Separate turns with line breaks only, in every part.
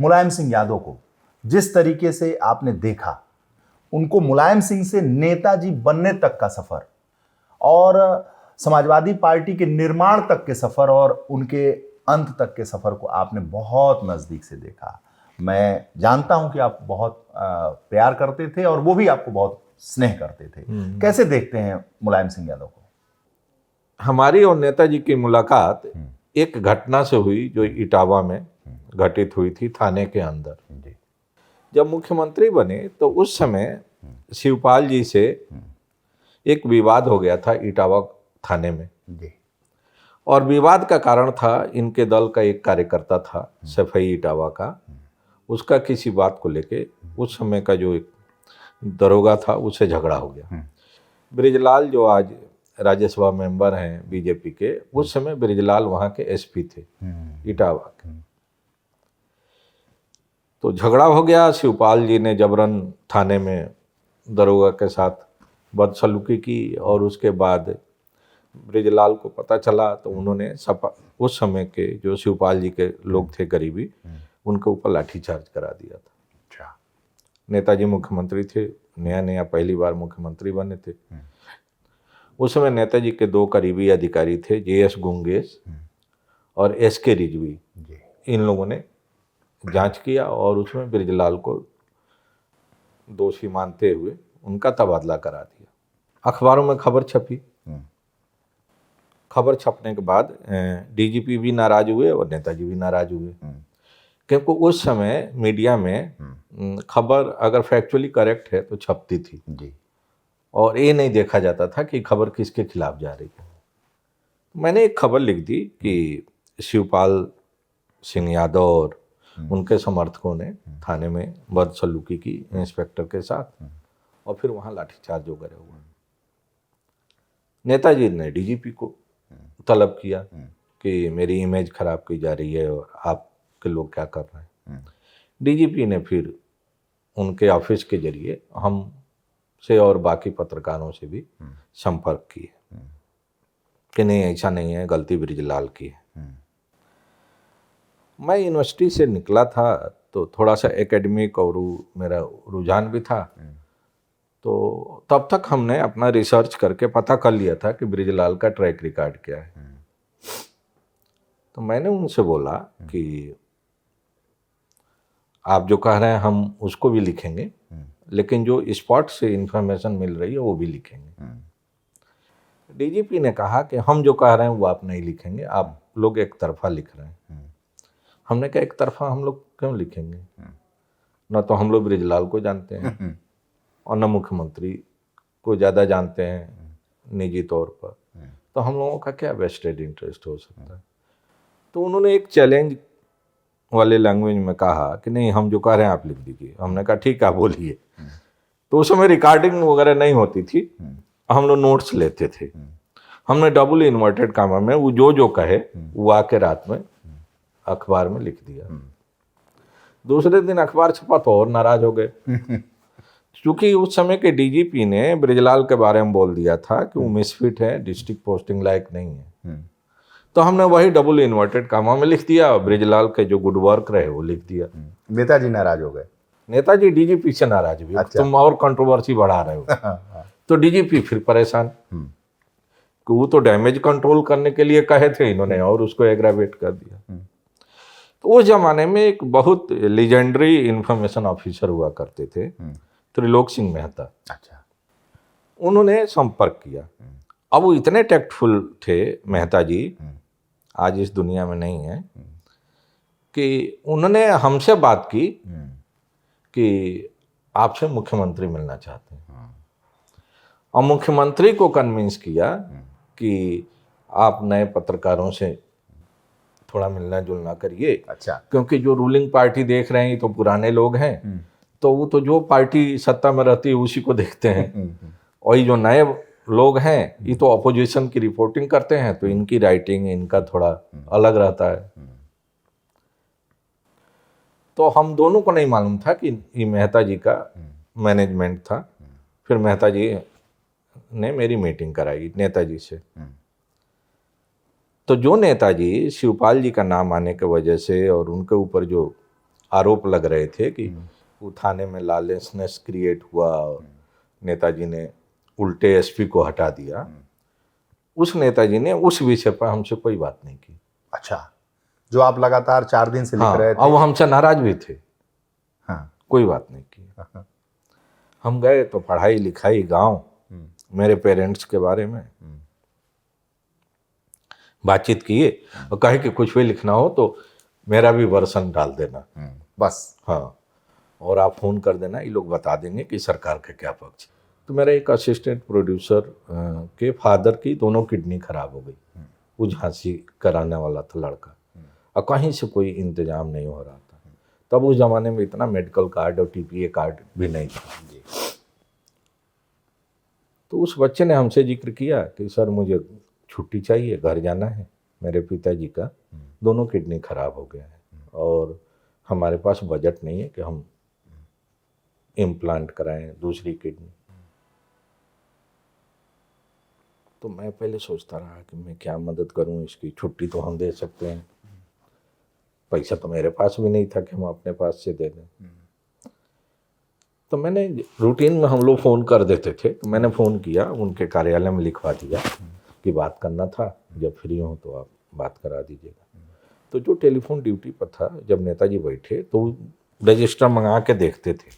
मुलायम सिंह यादव को जिस तरीके से आपने देखा, उनको मुलायम सिंह से नेताजी बनने तक का सफर और समाजवादी पार्टी के निर्माण तक के सफर और उनके अंत तक के सफर को आपने बहुत नजदीक से देखा। मैं जानता हूं कि आप बहुत प्यार करते थे और वो भी आपको बहुत स्नेह करते थे। कैसे देखते हैं मुलायम सिंह यादव को?
हमारी और नेताजी की मुलाकात एक घटना से हुई जो इटावा में घटित हुई थी, थाने के अंदर। जब मुख्यमंत्री बने तो उस समय शिवपाल जी से एक विवाद हो गया था इटावा थाने में। और विवाद का कारण था, इनके दल का एक कार्यकर्ता था सफाई इटावा का, उसका किसी बात को लेके उस समय का जो एक दरोगा था उससे झगड़ा हो गया। ब्रिजलाल जो आज राज्यसभा मेंबर हैं बीजेपी के, उस समय ब्रिजलाल वहाँ के एसपी थे इटावा के। तो झगड़ा हो गया, शिवपाल जी ने जबरन थाने में दरोगा के साथ बदसलूकी की और उसके बाद ब्रिजलाल को पता चला तो उन्होंने उस समय के जो शिवपाल जी के लोग थे करीबी, उनके ऊपर लाठीचार्ज करा दिया था। नेताजी मुख्यमंत्री थे, नया नया पहली बार मुख्यमंत्री बने थे। उस समय नेताजी के दो करीबी अधिकारी थे, JS गुंगेश और SK रिजवी। इन लोगों ने जांच किया और उसमें ब्रिजलाल को दोषी मानते हुए उनका तबादला करा दिया। अखबारों में खबर छपी। खबर छपने के बाद DGP भी नाराज हुए और नेताजी भी नाराज हुए, क्योंकि उस समय मीडिया में खबर अगर फैक्चुअली करेक्ट है तो छपती थी और ये नहीं देखा जाता था कि खबर किसके खिलाफ जा रही है। मैंने एक खबर लिख दी कि शिवपाल सिंह यादव और उनके समर्थकों ने थाने में बदसलूकी की इंस्पेक्टर के साथ और फिर वहाँ लाठीचार्ज वगैरह हुआ। नेताजी ने DGP को तलब किया कि मेरी इमेज खराब की जा रही है और आपके लोग क्या कर रहे हैं। DGP ने फिर उनके ऑफिस के जरिए हम से और बाकी पत्रकारों से भी संपर्क किए कि नहीं, ऐसा नहीं है, गलती ब्रिजलाल की है। मैं यूनिवर्सिटी से निकला था तो थोड़ा सा एकेडमिक और मेरा रुझान भी था, तो तब तक हमने अपना रिसर्च करके पता कर लिया था कि ब्रिजलाल का ट्रैक रिकॉर्ड क्या है। तो मैंने उनसे बोला कि आप जो कह रहे हैं हम उसको भी लिखेंगे, लेकिन जो स्पॉट से इंफॉर्मेशन मिल रही है वो भी लिखेंगे। DGP ने कहा कि हम जो कह रहे हैं वो आप नहीं लिखेंगे, आप लोग एक तरफा लिख रहे हैं। हमने कहा एक तरफा हम लोग क्यों लिखेंगे? ना तो हम लोग ब्रिजलाल को जानते हैं और न मुख्यमंत्री को ज़्यादा जानते हैं निजी तौर पर, तो हम लोगों का क्या वेस्टेड इंटरेस्ट हो सकता है। तो उन्होंने एक चैलेंज वाले लैंग्वेज में कहा कि नहीं, हम जो कह रहे हैं आप लिख दीजिए। हमने कहा ठीक है, आप बोलिए। तो उस समय रिकॉर्डिंग वगैरह नहीं होती थी, हम लोग नोट्स लेते थे। हमने डबल इन्वर्टेड कामा में वो जो कहे वो आके रात में अखबार में लिख दिया। दूसरे दिन अखबार छपा तो और नाराज हो गए, क्योंकि उस समय के DGP ने ब्रिजलाल के बारे में बोल दिया था कि वो मिसफिट है, डिस्ट्रिक्ट पोस्टिंग लायक नहीं है। तो हमने वही डबल इन्वर्टेड कामा में लिख दिया और ब्रिजलाल के जो गुड वर्क रहे वो लिख दिया।
नेताजी नाराज हो गए।
नेताजी DGP से नाराज हुए। अच्छा। तुम और कंट्रोवर्सी बढ़ा रहे हो। तो DGP फिर परेशान कि वो तो डैमेज कंट्रोल करने के लिए कहे थे इन्होंने और उसको एग्रावेट कर दिया। तो उस जमाने में एक बहुत लेजेंडरी इंफॉर्मेशन ऑफिसर हुआ करते थे, त्रिलोक सिंह मेहता। अच्छा। उन्होंने संपर्क किया। अब वो इतने टैक्टफुल थे मेहता जी, आज इस दुनिया में नहीं है, कि उन्होंने हमसे बात की कि आपसे मुख्यमंत्री मिलना चाहते हैं और मुख्यमंत्री को कन्विंस किया कि आप नए पत्रकारों से थोड़ा मिलना जुलना करिए। अच्छा। क्योंकि जो रूलिंग पार्टी देख रहे हैं ये तो पुराने लोग हैं, तो वो तो जो पार्टी सत्ता में रहती है उसी को देखते हैं, और ये जो नए लोग हैं ये तो अपोजिशन की रिपोर्टिंग करते हैं, तो इनकी राइटिंग इनका थोड़ा अलग रहता है। तो हम दोनों को नहीं मालूम था कि ये मेहता जी का मैनेजमेंट था। फिर मेहता जी ने मेरी मीटिंग कराई नेताजी से। तो जो नेताजी शिवपाल जी का नाम आने की वजह से और उनके ऊपर जो आरोप लग रहे थे कि वो थाने में लॉलेसनेस क्रिएट हुआ, नेताजी ने उल्टे एसपी को हटा दिया, उस नेताजी ने उस विषय पर हमसे कोई बात नहीं की।
अच्छा, जो आप लगातार 4 दिन से लिख
हाँ,
रहे थे।
और वो हमसे नाराज भी थे।
हाँ।
कोई बात नहीं की। हम गए तो पढ़ाई लिखाई गांव, मेरे पेरेंट्स के बारे में बातचीत किए और कहे कि कुछ भी लिखना हो तो मेरा भी वर्सन डाल देना
बस।
हाँ, और आप फ़ोन कर देना, ये लोग बता देंगे कि सरकार का क्या पक्ष है। तो मेरा एक असिस्टेंट प्रोड्यूसर के फादर की दोनों किडनी खराब हो गई, वो झांसी कराने वाला था लड़का, और कहीं से कोई इंतजाम नहीं हो रहा था। तब उस ज़माने में इतना मेडिकल कार्ड और टीपीए कार्ड भी नहीं था। तो उस बच्चे ने हमसे जिक्र किया कि सर मुझे छुट्टी चाहिए, घर जाना है, मेरे पिताजी का दोनों किडनी खराब हो गया है और हमारे पास बजट नहीं है कि हम इम्प्लांट कराएं दूसरी किडनी। तो मैं पहले सोचता रहा कि मैं क्या मदद करूं इसकी, छुट्टी तो हम दे सकते हैं, पैसा तो मेरे पास भी नहीं था कि हम अपने पास से दे दें। तो मैंने रूटीन में हम लोग फ़ोन कर देते थे, तो मैंने फ़ोन किया, उनके कार्यालय में लिखवा दिया कि बात करना था, जब फ्री हो तो आप बात करा दीजिएगा। तो जो टेलीफोन ड्यूटी पर था, जब नेताजी बैठे तो रजिस्टर मंगा के देखते थे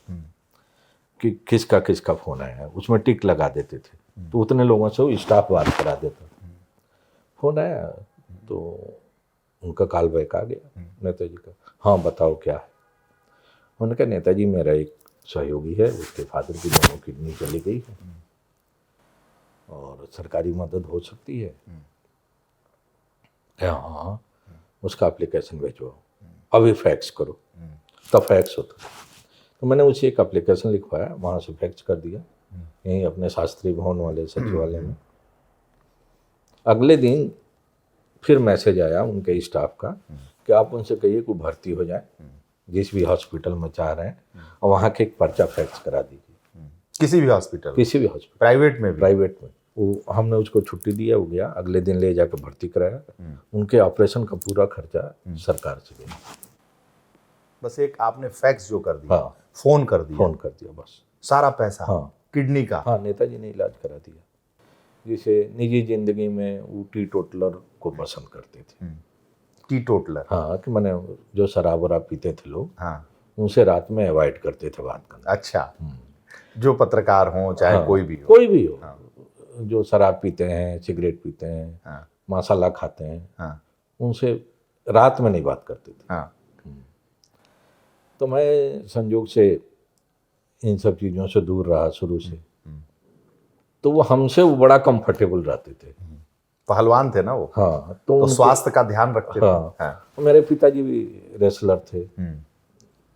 कि किसका किसका फ़ोन आया है, उसमें टिक लगा देते थे, तो उतने लोगों से वो स्टाफ बात करा देता। फ़ोन आया तो उनका कॉल बैक आ गया नेताजी का, हाँ बताओ क्या है। उन्होंने कहा नेताजी मेरा एक सहयोगी है, उसके फादर की दोनों किडनी चली गई है और सरकारी मदद हो सकती है। हाँ, उसका एप्लीकेशन भेजवाओ, अभी फैक्स करो। तब फैक्स होता, तो मैंने उसे एक एप्लीकेशन लिखवाया, वहाँ से फैक्स कर दिया यहीं अपने शास्त्री भवन वाले सचिवालय में। अगले दिन फिर मैसेज आया उनके स्टाफ का कि आप उनसे कहिए कि भर्ती हो जाए जिस भी हॉस्पिटल में चाह रहे हैं, और वहाँ के एक पर्चा फैक्स करा दीजिए।
किसी भी हॉस्पिटल?
किसी भी हॉस्पिटल,
प्राइवेट में भी?
प्राइवेट में। वो हमने उसको छुट्टी दिया, वो गया, अगले दिन ले जाकर भर्ती कराया। उनके ऑपरेशन का पूरा खर्चा सरकार से गया।
बस एक आपने फैक्स जो कर दिया,
हाँ,
फोन कर दिया,
बस
सारा पैसा
हाँ
किडनी का?
हाँ, नेताजी ने इलाज करा दिया। जिसे निजी जिंदगी में वो टी टोटलर को पसंद करते थे।
T toddler?
हाँ, कि मैंने जो शराब वराब पीते थे लोग,
हाँ,
उनसे रात में अवॉइड करते थे बात करना।
अच्छा, जो पत्रकार हो चाहे
हाँ,
कोई भी हो?
कोई भी हो,
हाँ,
जो शराब पीते हैं, सिगरेट पीते हैं,
हाँ,
मसाला खाते हैं,
हाँ,
उनसे रात में नहीं बात करते थे।
हाँ,
तो मैं संयोग से इन सब चीज़ों से दूर रहा शुरू से, तो वो हमसे वो बड़ा कंफर्टेबल रहते थे।
पहलवान थे ना वो?
हाँ,
तो स्वास्थ्य का ध्यान रखते थे।
हाँ,
हाँ,
मेरे पिताजी भी रेसलर थे,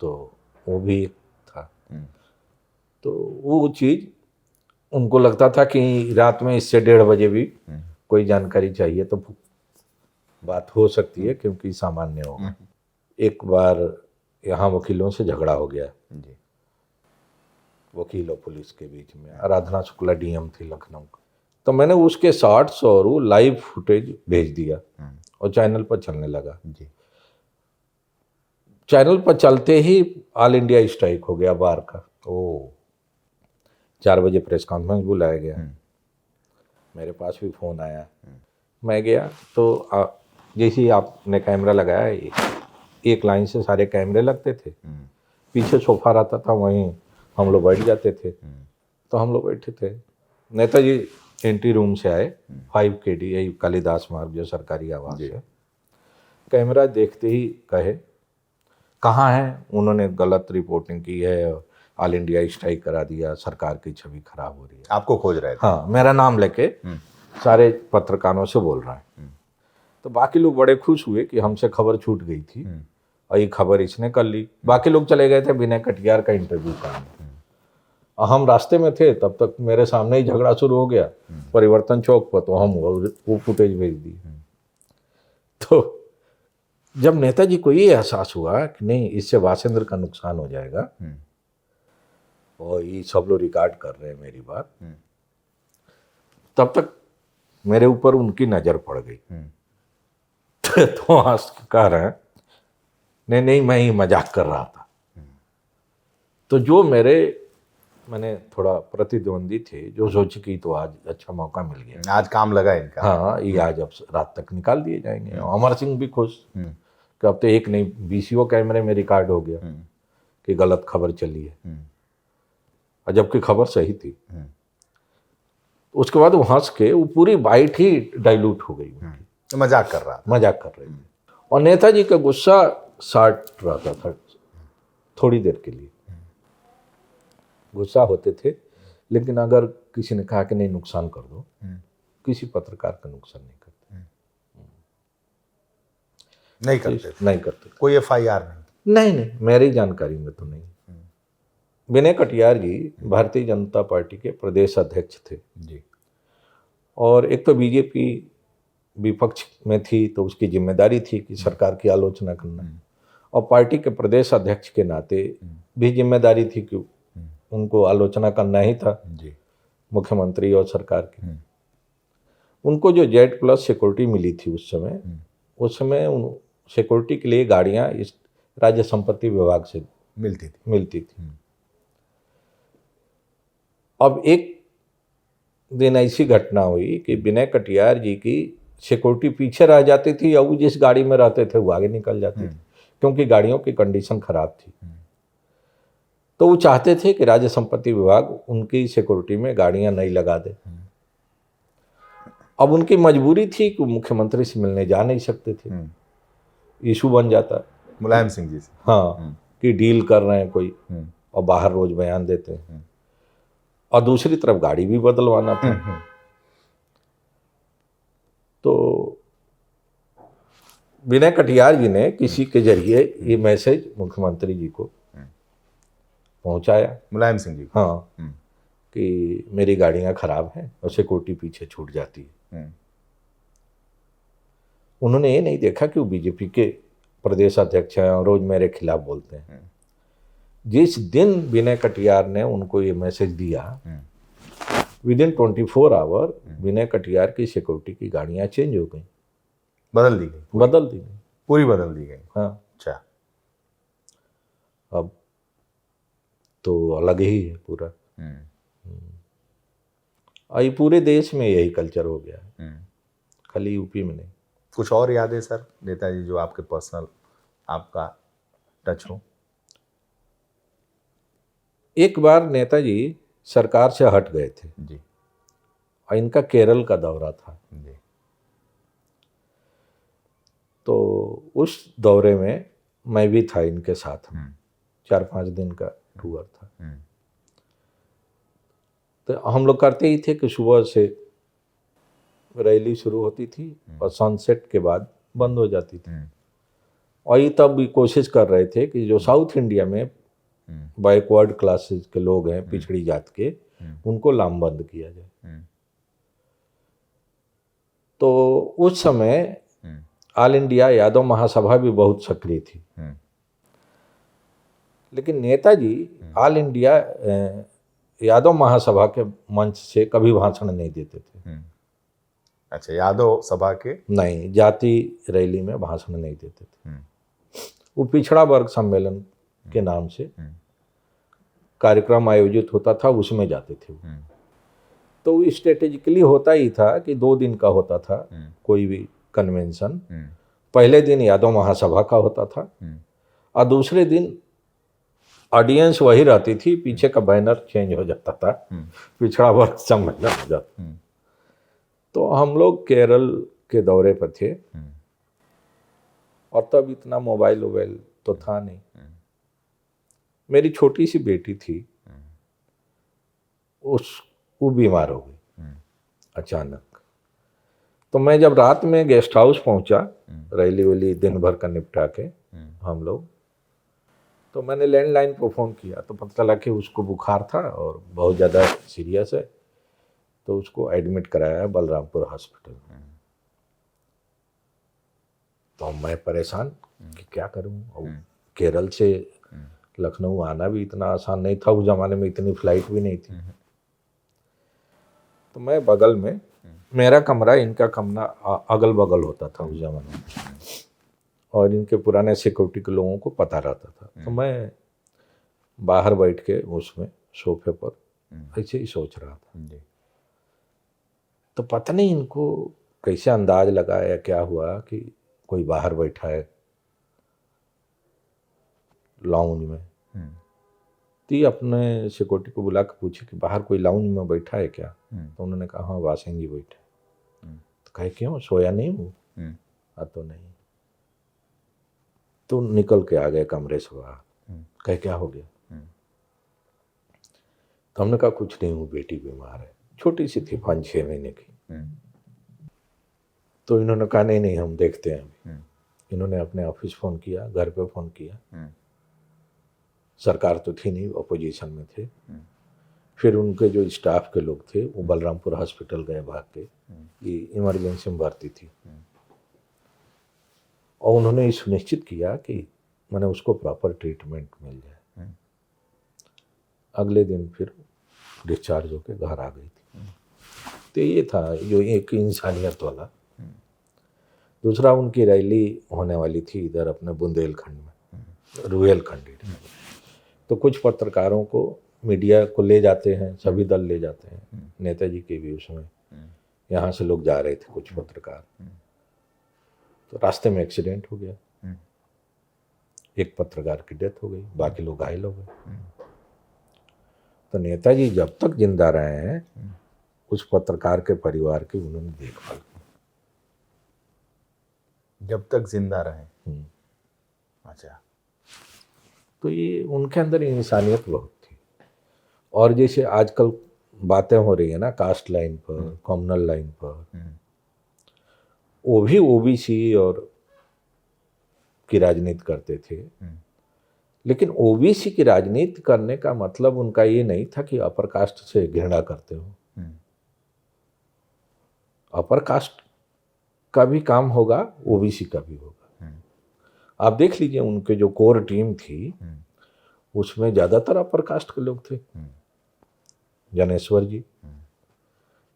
तो वो भी एक था। तो वो चीज़ उनको लगता था कि रात में इससे 1:30 बजे भी कोई जानकारी चाहिए तो बात हो सकती है, क्योंकि सामान्य होगा। एक बार यहाँ वकीलों से झगड़ा हो गया जी, वकील और पुलिस के बीच में। आराधना शुक्ला डीएम थी लखनऊ का। तो मैंने उसके शॉर्ट्स और वो लाइव फुटेज भेज दिया और चैनल पर चलने लगा जी। चैनल पर चलते ही ऑल इंडिया स्ट्राइक हो गया बार का। 4 बजे प्रेस कॉन्फ्रेंस बुलाया गया। मेरे पास भी फ़ोन आया, मैं गया तो जैसे ही आपने कैमरा लगाया, एक लाइन से सारे कैमरे लगते थे, पीछे सोफा रहता था, वहीं हम लोग बैठ जाते थे। तो हम लोग बैठे थे, नेताजी एंट्री रूम से आए, 5 KD यही कालिदास मार्ग जो सरकारी आवास है। कैमरा देखते ही कहे कहाँ है, उन्होंने गलत रिपोर्टिंग की है, ऑल इंडिया स्ट्राइक करा दिया, सरकार की छवि खराब हो रही है।
आपको खोज रहे थे?
हाँ, मेरा नाम लेके सारे पत्रकारों से बोल रहा है। तो बाकी लोग बड़े खुश हुए कि हमसे खबर छूट गई थी और ये खबर इसने कर ली। बाकी लोग चले गए थे विनय कटियार का इंटरव्यू करने। हम रास्ते में थे, तब तक मेरे सामने ही झगड़ा शुरू हो गया परिवर्तन चौक पर, तो हम वो फुटेज भेज दी। तो जब नेताजी को ये एहसास हुआ कि नहीं, इससे वासेंद्र का नुकसान हो जाएगा और ये सब लोग रिकॉर्ड कर रहे हैं मेरी बात, तब तक मेरे ऊपर उनकी नज़र पड़ गई। तो आज कह रहे हैं नहीं नहीं मैं ही मजाक कर रहा था। तो जो मैंने थोड़ा प्रतिद्वंदी थे जो सोचे कि तो आज अच्छा मौका मिल गया,
आज काम लगा इनका।
हाँ ये आज अब रात तक निकाल दिए जाएंगे। अमर सिंह भी खुश कि अब तो एक नहीं 20 कैमरे में रिकॉर्ड हो गया कि गलत खबर चली है, और जबकि खबर सही थी। उसके बाद वो हंस के वो पूरी बाइट ही डाइल्यूट हो गई,
तो मजाक कर रहा था।
मजाक कर रहे थे। और नेताजी का गुस्सा साट रहता था थोड़ी देर के लिए, गुस्सा होते थे, लेकिन अगर किसी ने कहा कि नहीं नुकसान कर दो, किसी पत्रकार का नुकसान नहीं करते, नहीं करते।
कोई FIR नहीं?
नहीं मेरी जानकारी में तो नहीं। विनय कटियार जी भारतीय जनता पार्टी के प्रदेश अध्यक्ष थे
जी।
और एक तो बीजेपी विपक्ष में थी तो उसकी जिम्मेदारी थी कि सरकार की आलोचना करना, और पार्टी के प्रदेश अध्यक्ष के नाते भी जिम्मेदारी थी कि उनको आलोचना करना ही था
जी।
मुख्यमंत्री और सरकार की। उनको जो Z+ सिक्योरिटी मिली थी उस समय उन सिक्योरिटी के लिए गाड़ियां इस राज्य संपत्ति विभाग से मिलती थी। अब एक दिन ऐसी घटना हुई कि विनय कटियार जी की सिक्योरिटी पीछे रह जाती थी और वो जिस गाड़ी में रहते थे वो आगे निकल जाती थी, क्योंकि गाड़ियों की कंडीशन खराब थी। तो वो चाहते थे कि राज्य संपत्ति विभाग उनकी सिक्योरिटी में गाड़ियां नहीं लगा दे। अब उनकी मजबूरी थी कि मुख्यमंत्री से मिलने जा नहीं सकते थे, इशू बन जाता
मुलायम सिंह जी से,
हाँ कि डील कर रहे हैं कोई, और बाहर रोज बयान देते हैं, और दूसरी तरफ गाड़ी भी बदलवाना था। तो विनय कटियार जी ने किसी के जरिए ये मैसेज मुख्यमंत्री जी को पहुंचाया,
मुलायम सिंह जी।
हाँ कि मेरी गाड़ियां खराब हैं और सिक्योरिटी पीछे छूट जाती है। उन्होंने ये नहीं देखा कि वो बीजेपी के प्रदेश अध्यक्ष हैं और रोज मेरे खिलाफ बोलते हैं। जिस दिन विनय कटियार ने उनको ये मैसेज दिया, विदिन 24 आवर विनय कटियार की सिक्योरिटी की गाड़ियां चेंज हो गई,
बदल दी गई, पूरी बदल दी गई।
हाँ
अच्छा,
अब तो अलग ही है पूरा। और ये पूरे देश में यही कल्चर हो गया है, खाली यूपी में नहीं।
कुछ और यादें सर नेताजी जो आपके पर्सनल आपका टच हो?
एक बार नेताजी सरकार से हट गए थे
जी,
और इनका केरल का दौरा था
जी।
तो उस दौरे में मैं भी था इनके साथ, 4-5 दिन का टूर था। तो हम लोग करते ही थे कि सुबह से रैली शुरू होती थी और सनसेट के बाद बंद हो जाती थी। और ये तब भी कोशिश कर रहे थे कि जो साउथ इंडिया में बैकवर्ड क्लासेस के लोग हैं, पिछड़ी जात के, उनको लामबंद किया जाए। तो उस समय ऑल इंडिया यादव महासभा भी बहुत सक्रिय थी, लेकिन नेताजी ऑल इंडिया यादव महासभा के मंच से कभी भाषण नहीं देते थे।
अच्छा, यादव सभा के
नहीं, जाति रैली में भाषण नहीं देते थे। वो पिछड़ा वर्ग सम्मेलन के नाम से कार्यक्रम आयोजित होता था, उसमें जाते थे। तो स्ट्रेटेजिकली होता ही था कि 2 दिन का होता था कोई भी कन्वेंशन। पहले दिन यादव महासभा का होता था और दूसरे दिन ऑडियंस वही रहती थी, पीछे का बैनर चेंज हो जाता था, पिछड़ा वर्ग सम्मेलन हो जाता। तो हम लोग केरल के दौरे पर थे और तब इतना मोबाइल तो था नहीं। मेरी छोटी सी बेटी थी, वो बीमार हो गई अचानक। तो मैं जब रात में गेस्ट हाउस पहुंचा, रैली वैली दिन भर का निपटा के हम लोग, तो मैंने लैंडलाइन पर फ़ोन किया तो पता चला कि उसको बुखार था और बहुत ज़्यादा सीरियस है, तो उसको एडमिट कराया है बलरामपुर हॉस्पिटल में। तो मैं परेशान कि क्या करूं, और केरल से लखनऊ आना भी इतना आसान नहीं था, उस ज़माने में इतनी फ्लाइट भी नहीं थी। तो मैं बगल में, मेरा कमरा इनका कमरा अगल बगल होता था उस ज़माने में, और इनके पुराने सिक्योरिटी के लोगों को पता रहता था। तो मैं बाहर बैठ के उसमें सोफे पर ऐसे ही सोच रहा था।
जी।
तो पता नहीं इनको कैसे अंदाज लगा या क्या हुआ कि कोई बाहर बैठा है लाउंज में। तो ये अपने सिक्योरिटी को बुला के पूछे कि बाहर कोई लाउंज में बैठा है क्या? तो उन्होंने कहा हाँ वासिंग जी बैठे। तो कहे क्यों, सोया नहीं हूँ? तो नहीं। तो निकल के आ गए कमरे से बाहर। कहे क्या हो गया? तो हमने कहा कुछ नहीं हूँ, बेटी बीमार है, छोटी सी थी 5-6 महीने की। तो इन्होंने कहा नहीं नहीं हम देखते हैं अभी। इन्होंने अपने ऑफिस फ़ोन किया, घर पे फ़ोन किया। सरकार तो थी नहीं, अपोजिशन में थे। फिर उनके जो स्टाफ के लोग थे वो बलरामपुर हॉस्पिटल गए भाग के, ये इमरजेंसी में भर्ती थी। और उन्होंने ये सुनिश्चित किया कि मैंने उसको प्रॉपर ट्रीटमेंट मिल जाए। अगले दिन फिर डिस्चार्ज होकर घर आ गई थी। तो ये था जो एक इंसानियत वाला। दूसरा उनकी रैली होने वाली थी इधर अपने बुंदेलखंड में, रुहेलखंड। तो कुछ पत्रकारों को मीडिया को ले जाते हैं, सभी दल ले जाते हैं, नेताजी के भी उसमें यहाँ से लोग जा रहे थे कुछ पत्रकार। तो रास्ते में एक्सीडेंट हो गया, एक पत्रकार की डेथ हो गई, बाकी लोग घायल हो गए। तो नेताजी जब तक जिंदा रहे हैं उस पत्रकार के परिवार की उन्होंने देखभाल की।
जब तक जिंदा रहे। अच्छा।
तो ये उनके अंदर इंसानियत बहुत थी। और जैसे आजकल बातें हो रही है ना कास्ट लाइन पर, कॉम्युनल लाइन पर, वो भी ओबीसी और की राजनीति करते थे। लेकिन ओबीसी की राजनीति करने का मतलब उनका ये नहीं था कि अपर कास्ट से घृणा करते हो। अपर कास्ट का भी काम होगा, ओबीसी का भी होगा। आप देख लीजिए उनके जो कोर टीम थी उसमें ज़्यादातर अपर कास्ट के लोग थे। ज्ञानेश्वर जी,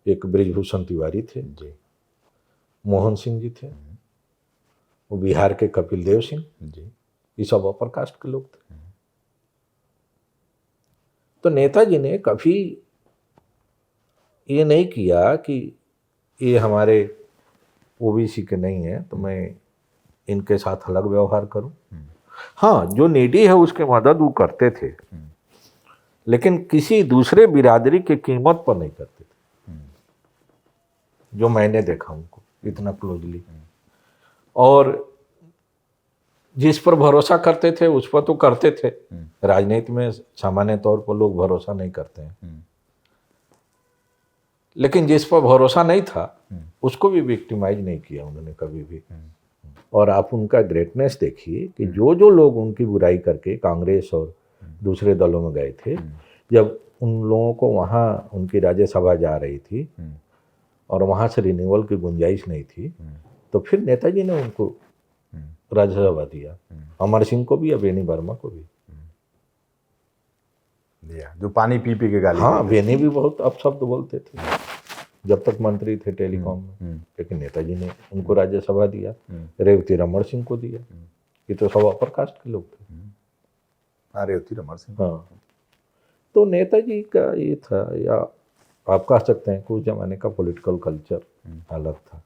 एक बृजभूषण तिवारी थे जी, मोहन सिंह जी थे, वो बिहार के कपिल देव सिंह जी, ये सब अपर कास्ट के लोग थे। तो नेताजी ने कभी ये नहीं किया कि ये हमारे ओबीसी के नहीं है तो मैं इनके साथ अलग व्यवहार करूं। हाँ, जो नीडी है उसके मदद वो करते थे, लेकिन किसी दूसरे बिरादरी की कीमत पर नहीं करते थे, जो मैंने देखा उनको इतना क्लोजली। और जिस पर भरोसा करते थे उस पर तो करते थे। राजनीति में सामान्य तौर पर लोग भरोसा नहीं करते हैं, लेकिन जिस पर भरोसा नहीं था उसको भी विक्टिमाइज नहीं किया उन्होंने कभी भी। और आप उनका ग्रेटनेस देखिए कि जो जो लोग उनकी बुराई करके कांग्रेस और दूसरे दलों में गए थे, जब उन लोगों को वहाँ उनकी राज्यसभा जा रही थी और वहाँ से रिन्यूअल की गुंजाइश नहीं थी, तो फिर नेताजी ने उनको राज्यसभा दिया। अमर सिंह को भी, बेनी वर्मा को भी
दिया, जो पानी पी पी के गाली।
हाँ, बेनी भी बहुत अपशब्द बोलते थे जब तक मंत्री थे टेलीकॉम में, लेकिन नेताजी ने उनको राज्यसभा दिया। रेवती रमण सिंह को दिया, ये तो सब अपर कास्ट के लोग थे।
हाँ, रेवती रमण सिंह।
हाँ, तो नेताजी का ये था, या आप कह सकते हैं कुछ जमाने का पॉलिटिकल कल्चर अलग था।